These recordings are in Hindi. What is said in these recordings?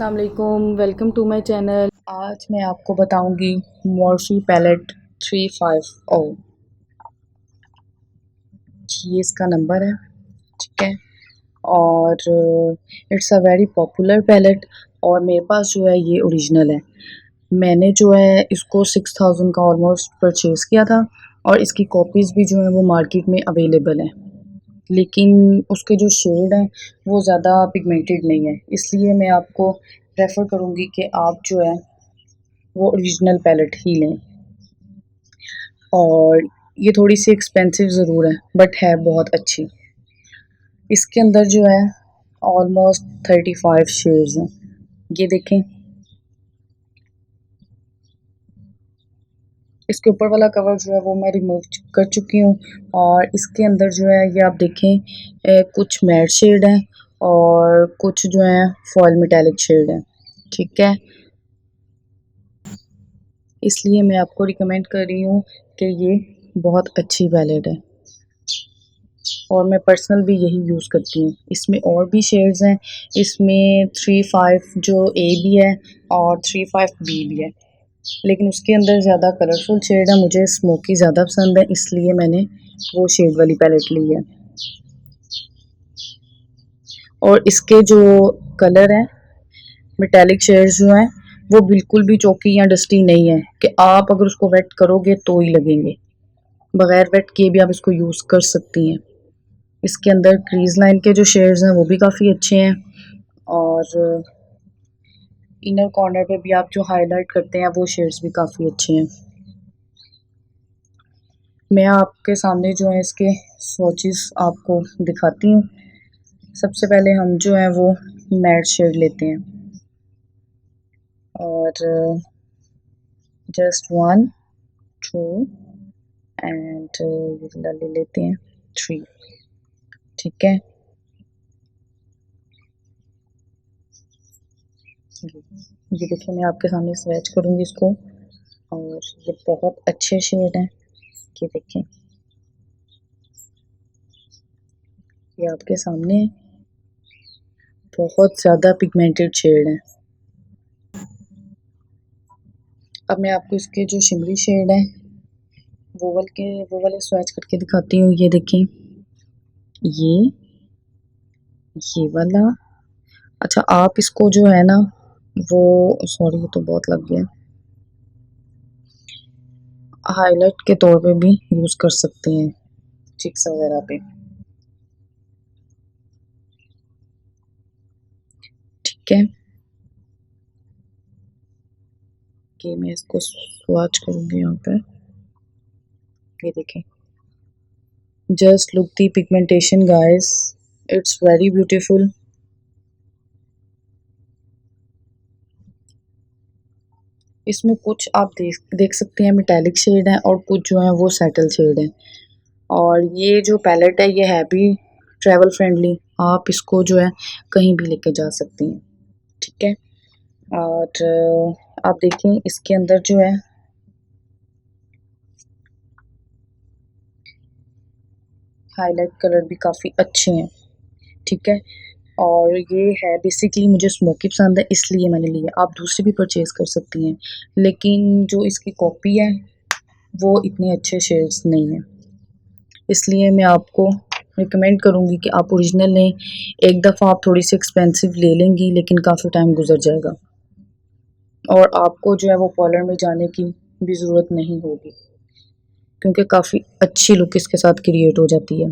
अस्सलाम वालेकुम, वेलकम टू माय चैनल। आज मैं आपको बताऊंगी मॉर्फी पैलेट 35O। ये इसका नंबर है, ठीक है। और it's a very popular palette और मेरे पास जो है ये ओरिजिनल है। मैंने जो है इसको 6000 का ऑलमोस्ट परचेज़ किया था और इसकी कॉपीज़ भी जो है वो मार्केट में अवेलेबल हैं, लेकिन उसके जो शेड हैं वो ज़्यादा पिगमेंटेड नहीं है, इसलिए मैं आपको रेफ़र करूँगी कि आप जो है वो ओरिजिनल पैलेट ही लें। और ये थोड़ी सी एक्सपेंसिव ज़रूर है बट है बहुत अच्छी। इसके अंदर जो है ऑलमोस्ट 35 शेड्स हैं, ये देखें। इसके ऊपर वाला कवर जो है वो मैं रिमूव कर चुकी हूँ और इसके अंदर जो है ये आप देखें कुछ मैट शेड हैं और कुछ जो है फॉयल मेटालिक शेड है, ठीक है। इसलिए मैं आपको रिकमेंड कर रही हूँ कि ये बहुत अच्छी पैलेट है और मैं पर्सनल भी यही यूज़ करती हूँ। इसमें और भी शेड्स हैं, इसमें 35 जो ए भी है और 35 बी भी है, लेकिन उसके अंदर ज़्यादा कलरफुल शेड है। मुझे स्मोकी ज़्यादा पसंद है, इसलिए मैंने वो शेड वाली पैलेट ली है। और इसके जो कलर हैं मेटालिक शेड्स जो हैं वो बिल्कुल भी चौकी या डस्टी नहीं है कि आप अगर उसको वेट करोगे तो ही लगेंगे। बगैर वेट किए भी आप इसको यूज़ कर सकती हैं। इसके अंदर क्रीज लाइन के जो शेड्स हैं वो भी काफ़ी अच्छे हैं और इनर कॉर्नर पे भी आप जो हाईलाइट करते हैं वो शेड्स भी काफ़ी अच्छे हैं। मैं आपके सामने जो है इसके स्वॉचेस आपको दिखाती हूँ। सबसे पहले हम जो है वो मैट शेड लेते हैं और जस्ट 1 2 एंड ये ले लेते हैं 3, ठीक है। ये देखिए मैं आपके सामने स्वेच करूँगी इसको और ये बहुत अच्छे शेड हैं। ये देखें, ये आपके सामने बहुत ज़्यादा पिगमेंटेड शेड हैं। अब मैं आपको इसके जो शिमरी शेड हैं वो वाले स्वेच करके दिखाती हूँ। ये देखें, ये वाला। अच्छा, आप इसको जो है ना वो सॉरी ये तो बहुत लग गया, हाईलाइट के तौर पे भी यूज़ कर सकते हैं चिक्स वगैरह पे, ठीक है। कि मैं इसको स्वॉच करूँगी यहाँ पे। ये देखें, just look the pigmentation guys, it's very beautiful. इसमें कुछ आप देख सकते हैं मेटालिक शेड है और कुछ जो है वो सेटल शेड है। और ये जो पैलेट है ये है भी ट्रैवल फ्रेंडली, आप इसको जो है कहीं भी लेके जा सकती हैं, ठीक है। और आप देखें इसके अंदर जो है हाईलाइट कलर भी काफ़ी अच्छे हैं, ठीक है। और ये है बेसिकली मुझे स्मोकी पसंद है इसलिए मैंने लिया। आप दूसरी भी परचेज़ कर सकती हैं, लेकिन जो इसकी कॉपी है वो इतने अच्छे शेड्स नहीं हैं, इसलिए मैं आपको रिकमेंड करूँगी कि आप ओरिजिनल लें। एक दफ़ा आप थोड़ी सी एक्सपेंसिव ले लेंगी लेकिन काफ़ी टाइम गुजर जाएगा और आपको जो है वो पार्लर में जाने की भी ज़रूरत नहीं होगी, क्योंकि काफ़ी अच्छी लुक इसके साथ क्रिएट हो जाती है।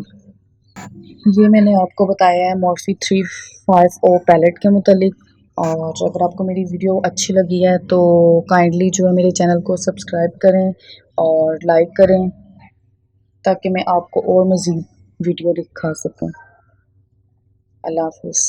ये मैंने आपको बताया है मॉर्फी 35O पैलेट के मुतालिक। और अगर आपको मेरी वीडियो अच्छी लगी है तो काइंडली जो है मेरे चैनल को सब्सक्राइब करें और लाइक करें, ताकि मैं आपको और मज़ीद वीडियो दिखा सकूं। अल्लाह हाफ़िज़।